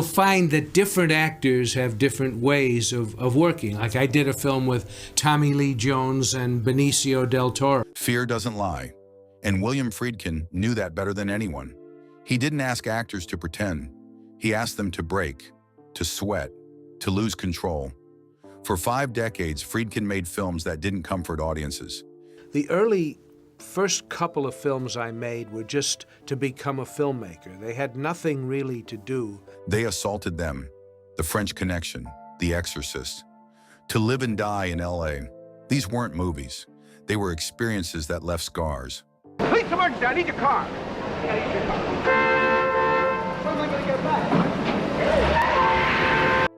you'll find that different actors have different ways of working. Like I did a film with Tommy Lee Jones and Benicio del Toro. Fear doesn't lie, and William Friedkin knew that better than anyone. He didn't ask actors to pretend. He asked them to break, to sweat, to lose control. For 5 decades, Friedkin made films that didn't comfort audiences. The early first couple of films I made were just to become a filmmaker. They had nothing really to do. They assaulted them. The French Connection, The Exorcist, To Live and Die in LA. These weren't movies. They were experiences that left scars. Police emergency, I need your car. I need your car. When am I going to get back?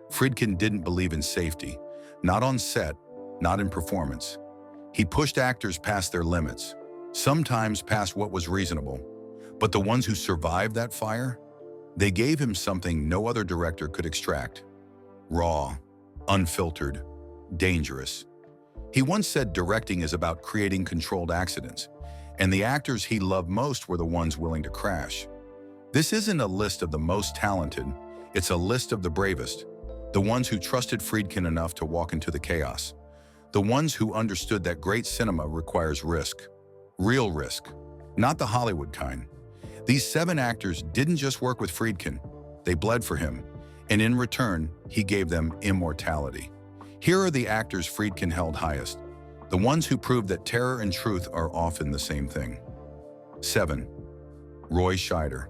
Friedkin didn't believe in safety, not on set, not in performance. He pushed actors past their limits, sometimes past what was reasonable. But the ones who survived that fire, they gave him something no other director could extract. Raw, unfiltered, dangerous. He once said directing is about creating controlled accidents, and the actors he loved most were the ones willing to crash. This isn't a list of the most talented, it's a list of the bravest, the ones who trusted Friedkin enough to walk into the chaos, the ones who understood that great cinema requires risk, real risk, not the Hollywood kind. These 7 actors didn't just work with Friedkin, they bled for him, and in return, he gave them immortality. Here are the actors Friedkin held highest, the ones who proved that terror and truth are often the same thing. 7. Roy Scheider.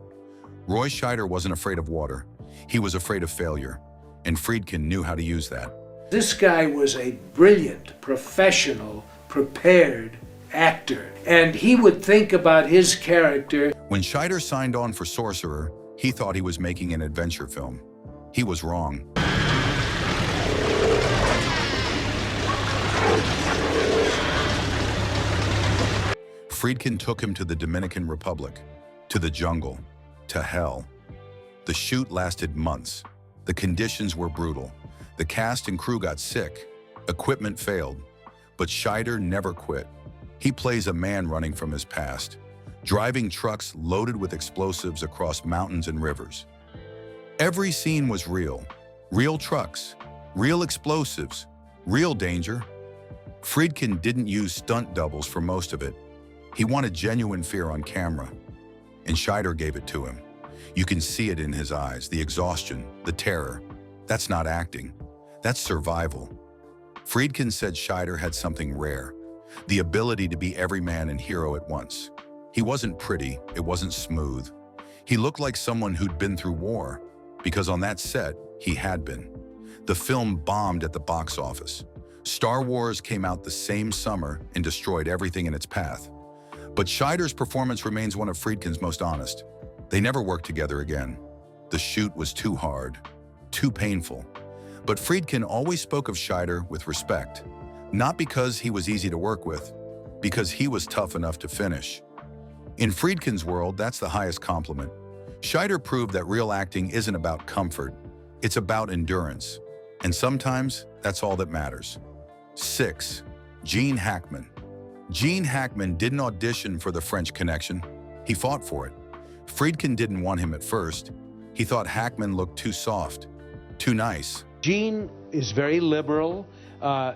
Roy Scheider wasn't afraid of water. He was afraid of failure, and Friedkin knew how to use that. This guy was a brilliant, professional, prepared actor, and he would think about his character. When Scheider signed on for Sorcerer, he thought he was making an adventure film. He was wrong. Friedkin took him to the Dominican Republic, to the jungle, to hell. The shoot lasted months. The conditions were brutal. The cast and crew got sick. Equipment failed. But Scheider never quit. He plays a man running from his past, driving trucks loaded with explosives across mountains and rivers. Every scene was real. Real trucks, real explosives, real danger. Friedkin didn't use stunt doubles for most of it. He wanted genuine fear on camera, and Scheider gave it to him. You can see it in his eyes, the exhaustion, the terror. That's not acting, that's survival. Friedkin said Scheider had something rare, the ability to be everyman and hero at once. He wasn't pretty, it wasn't smooth. He looked like someone who'd been through war, because on that set, he had been. The film bombed at the box office. Star Wars came out the same summer and destroyed everything in its path. But Scheider's performance remains one of Friedkin's most honest. They never worked together again. The shoot was too hard, too painful. But Friedkin always spoke of Scheider with respect, not because he was easy to work with, because he was tough enough to finish. In Friedkin's world, that's the highest compliment. Scheider proved that real acting isn't about comfort, it's about endurance. And sometimes, that's all that matters. 6. Gene Hackman. Gene Hackman didn't audition for the French Connection. He fought for it. Friedkin didn't want him at first. He thought Hackman looked too soft, too nice. Gene is very liberal.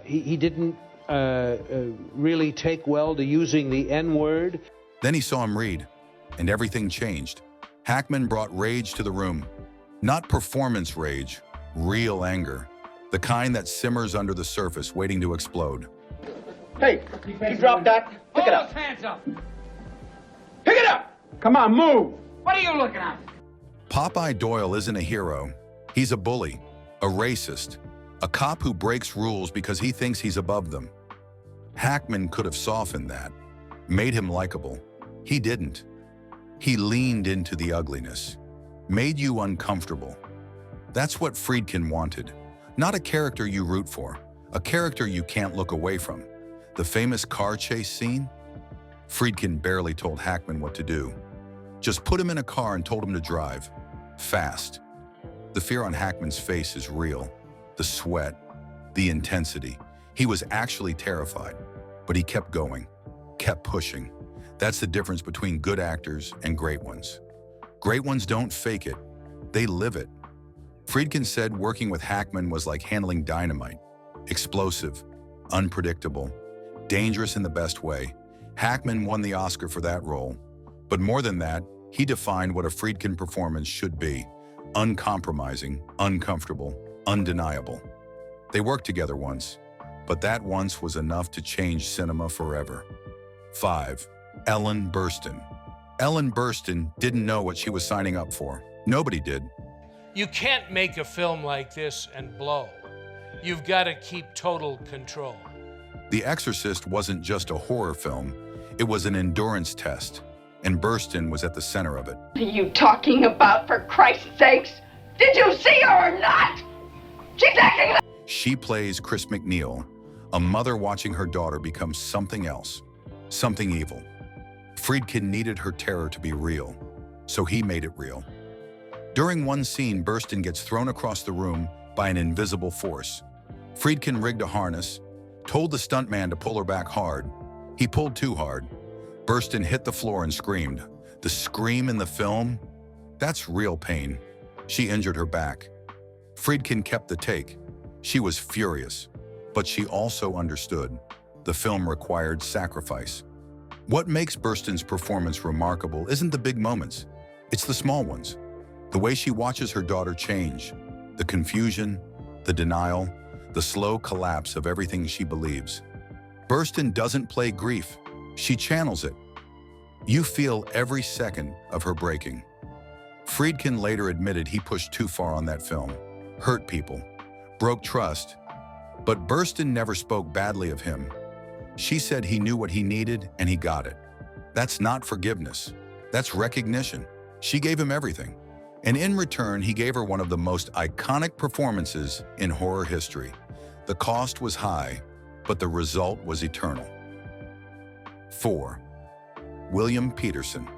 He didn't really take well to using the N-word. Then he saw him read, and everything changed. Hackman brought rage to the room. Not performance rage, real anger. The kind that simmers under the surface, waiting to explode. Hey, you drop that. Pick it up. Hold those hands up. Pick it up. Come on, move. What are you looking at? Popeye Doyle isn't a hero. He's a bully, a racist, a cop who breaks rules because he thinks he's above them. Hackman could have softened that, made him likable. He didn't. He leaned into the ugliness, made you uncomfortable. That's what Friedkin wanted. Not a character you root for, a character you can't look away from. The famous car chase scene? Friedkin barely told Hackman what to do. Just put him in a car and told him to drive. Fast. The fear on Hackman's face is real. The sweat, the intensity. He was actually terrified, but he kept going, kept pushing. That's the difference between good actors and great ones. Great ones don't fake it, they live it. Friedkin said working with Hackman was like handling dynamite. Explosive, unpredictable, dangerous in the best way. Hackman won the Oscar for that role. But more than that, he defined what a Friedkin performance should be: uncompromising, uncomfortable, undeniable. They worked together once, but that once was enough to change cinema forever. 5. Ellen Burstyn. Ellen Burstyn didn't know what she was signing up for. Nobody did. You can't make a film like this and blow. You've got to keep total control. The Exorcist wasn't just a horror film, it was an endurance test, and Burstyn was at the center of it. What are you talking about, for Christ's sakes? Did you see her or not? She's acting like... She plays Chris McNeil, a mother watching her daughter become something else, something evil. Friedkin needed her terror to be real, so he made it real. During one scene, Burstyn gets thrown across the room by an invisible force. Friedkin rigged a harness, told the stuntman to pull her back hard. He pulled too hard. Burstyn hit the floor and screamed. The scream in the film? That's real pain. She injured her back. Friedkin kept the take. She was furious, but she also understood. The film required sacrifice. What makes Burstyn's performance remarkable isn't the big moments, it's the small ones. The way she watches her daughter change, the confusion, the denial, the slow collapse of everything she believes. Burstyn doesn't play grief, she channels it. You feel every second of her breaking. Friedkin later admitted he pushed too far on that film, hurt people, broke trust, but Burstyn never spoke badly of him. She said he knew what he needed and he got it. That's not forgiveness, that's recognition. She gave him everything. And in return, he gave her one of the most iconic performances in horror history. The cost was high, but the result was eternal. 4. William Petersen.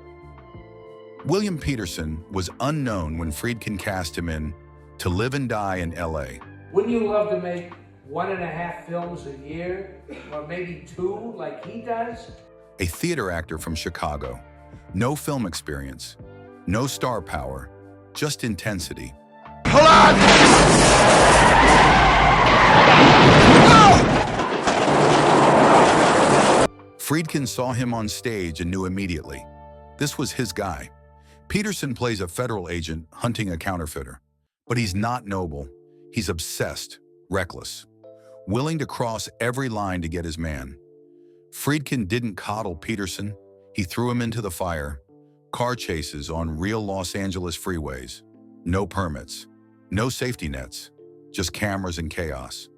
William Petersen was unknown when Friedkin cast him in To Live and Die in L.A. Wouldn't you love to make 1.5 films a year, or maybe 2 like he does? A theater actor from Chicago. No film experience, no star power, just intensity. Hold on! Friedkin saw him on stage and knew immediately. This was his guy. Petersen plays a federal agent hunting a counterfeiter. But he's not noble. He's obsessed, reckless, willing to cross every line to get his man. Friedkin didn't coddle Petersen. He threw him into the fire. Car chases on real Los Angeles freeways. No permits, no safety nets, just cameras and chaos.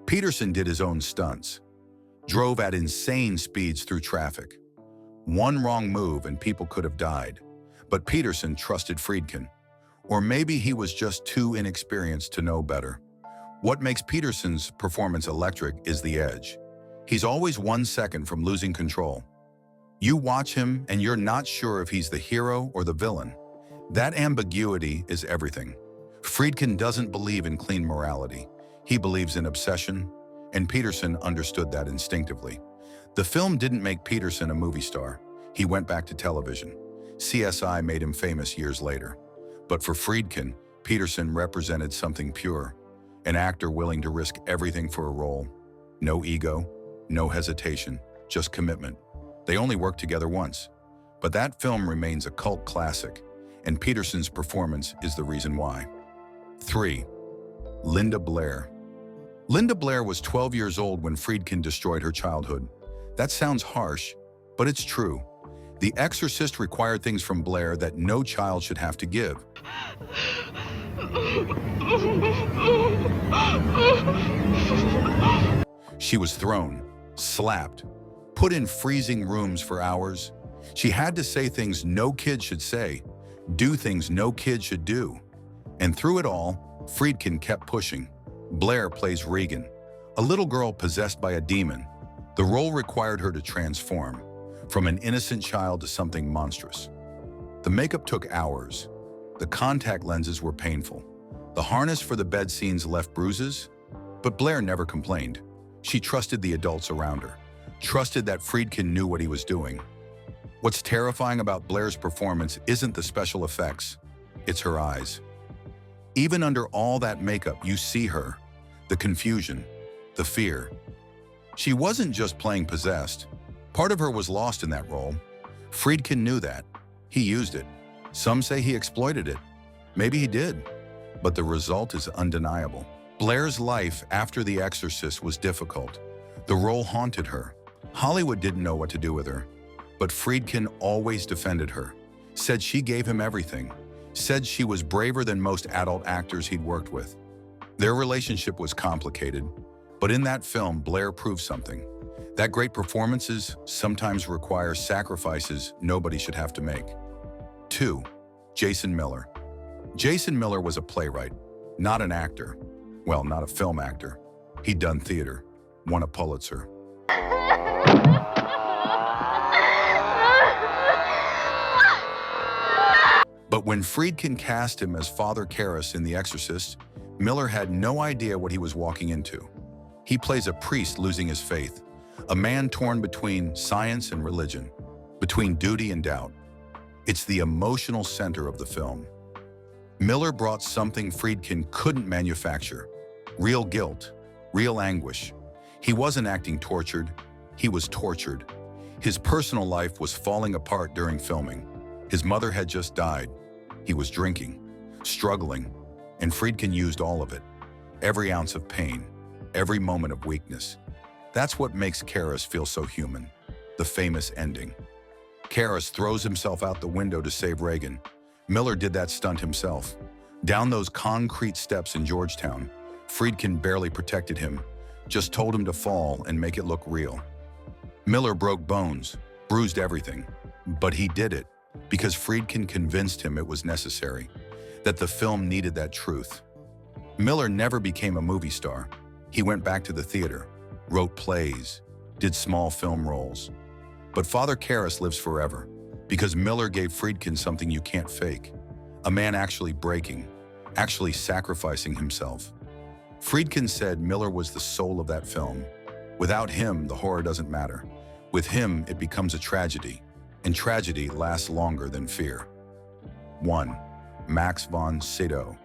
Petersen did his own stunts, drove at insane speeds through traffic. One wrong move and people could have died. But Petersen trusted Friedkin. Or maybe he was just too inexperienced to know better. What makes Petersen's performance electric is the edge. He's always 1 second from losing control. You watch him and you're not sure if he's the hero or the villain. That ambiguity is everything. Friedkin doesn't believe in clean morality. He believes in obsession, and Petersen understood that instinctively. The film didn't make Petersen a movie star. He went back to television. CSI made him famous years later. But for Friedkin, Petersen represented something pure, an actor willing to risk everything for a role. No ego, no hesitation, just commitment. They only worked together once. But that film remains a cult classic, and Petersen's performance is the reason why. 3. Linda Blair. Linda Blair was 12 years old when Friedkin destroyed her childhood. That sounds harsh, but it's true. The Exorcist required things from Blair that no child should have to give. She was thrown, slapped, put in freezing rooms for hours. She had to say things no kid should say, do things no kid should do. And through it all, Friedkin kept pushing. Blair plays Regan, a little girl possessed by a demon. The role required her to transform, from an innocent child to something monstrous. The makeup took hours. The contact lenses were painful. The harness for the bed scenes left bruises. But Blair never complained. She trusted the adults around her, trusted that Friedkin knew what he was doing. What's terrifying about Blair's performance isn't the special effects, it's her eyes. Even under all that makeup, you see her, the confusion, the fear. She wasn't just playing possessed. Part of her was lost in that role. Friedkin knew that. He used it. Some say he exploited it. Maybe he did. But the result is undeniable. Blair's life after The Exorcist was difficult. The role haunted her. Hollywood didn't know what to do with her. But Friedkin always defended her, said she gave him everything, said she was braver than most adult actors he'd worked with. Their relationship was complicated, but in that film, Blair proved something. That great performances sometimes require sacrifices nobody should have to make. 2. Jason Miller. Jason Miller was a playwright, not an actor. Well, not a film actor. He'd done theater, won a Pulitzer. But when Friedkin cast him as Father Karras in The Exorcist, Miller had no idea what he was walking into. He plays a priest losing his faith, a man torn between science and religion, between duty and doubt. It's the emotional center of the film. Miller brought something Friedkin couldn't manufacture: real guilt, real anguish. He wasn't acting tortured, he was tortured. His personal life was falling apart during filming. His mother had just died. He was drinking, struggling, and Friedkin used all of it. Every ounce of pain, every moment of weakness. That's what makes Karras feel so human. The famous ending. Karras throws himself out the window to save Reagan. Miller did that stunt himself. Down those concrete steps in Georgetown, Friedkin barely protected him, just told him to fall and make it look real. Miller broke bones, bruised everything, but he did it because Friedkin convinced him it was necessary, that the film needed that truth. Miller never became a movie star. He went back to the theater, wrote plays, did small film roles. But Father Karras lives forever because Miller gave Friedkin something you can't fake. A man actually breaking, actually sacrificing himself. Friedkin said Miller was the soul of that film. Without him, the horror doesn't matter. With him, it becomes a tragedy, and tragedy lasts longer than fear. 1. Max von Sydow.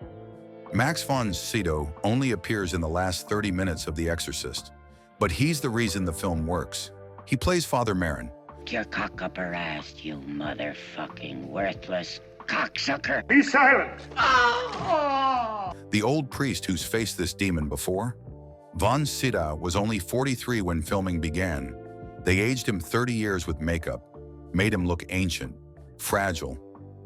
Max von Sydow only appears in the last 30 minutes of The Exorcist, but he's the reason the film works. He plays Father Marin. Your cock up her ass, you motherfucking worthless cocksucker. Be silent! The old priest who's faced this demon before? Von Sydow was only 43 when filming began. They aged him 30 years with makeup, made him look ancient, fragile,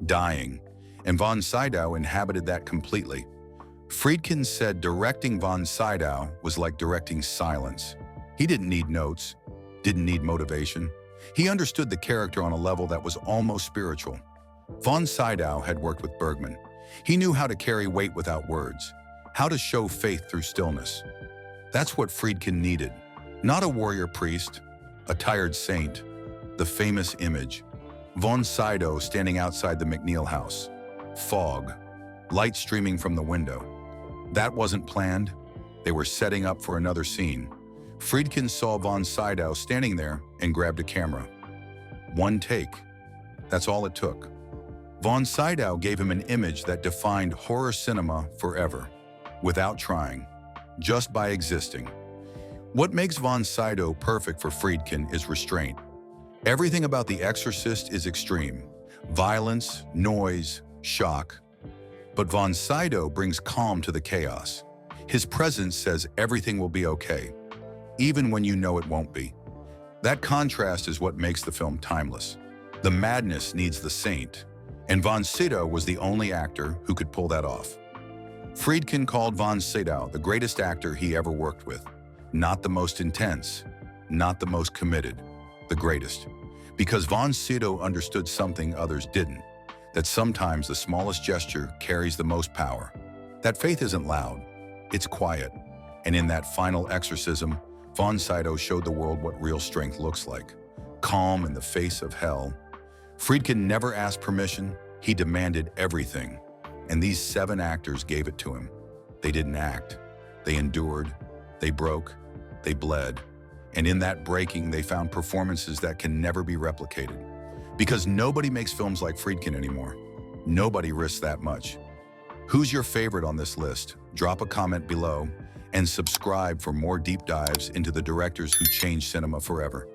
dying, and von Sydow inhabited that completely. Friedkin said directing von Sydow was like directing silence. He didn't need notes, didn't need motivation. He understood the character on a level that was almost spiritual. Von Sydow had worked with Bergman. He knew how to carry weight without words, how to show faith through stillness. That's what Friedkin needed. Not a warrior priest, a tired saint, the famous image. Von Sydow standing outside the McNeil house. Fog, light streaming from the window. That wasn't planned. They were setting up for another scene. Friedkin saw von Sydow standing there and grabbed a camera. One take. That's all it took. Von Sydow gave him an image that defined horror cinema forever, without trying, just by existing. What makes von Sydow perfect for Friedkin is restraint. Everything about The Exorcist is extreme. Violence, noise, shock. But von Sydow brings calm to the chaos. His presence says everything will be okay, even when you know it won't be. That contrast is what makes the film timeless. The madness needs the saint, and von Sydow was the only actor who could pull that off. Friedkin called von Sydow the greatest actor he ever worked with. Not the most intense, not the most committed, the greatest. Because von Sydow understood something others didn't, that sometimes the smallest gesture carries the most power. That faith isn't loud, it's quiet. And in that final exorcism, von Sydow showed the world what real strength looks like. Calm in the face of hell. Friedkin never asked permission, he demanded everything. And these 7 actors gave it to him. They didn't act. They endured. They broke. They bled. And in that breaking, they found performances that can never be replicated. Because nobody makes films like Friedkin anymore. Nobody risks that much. Who's your favorite on this list? Drop a comment below and subscribe for more deep dives into the directors who changed cinema forever.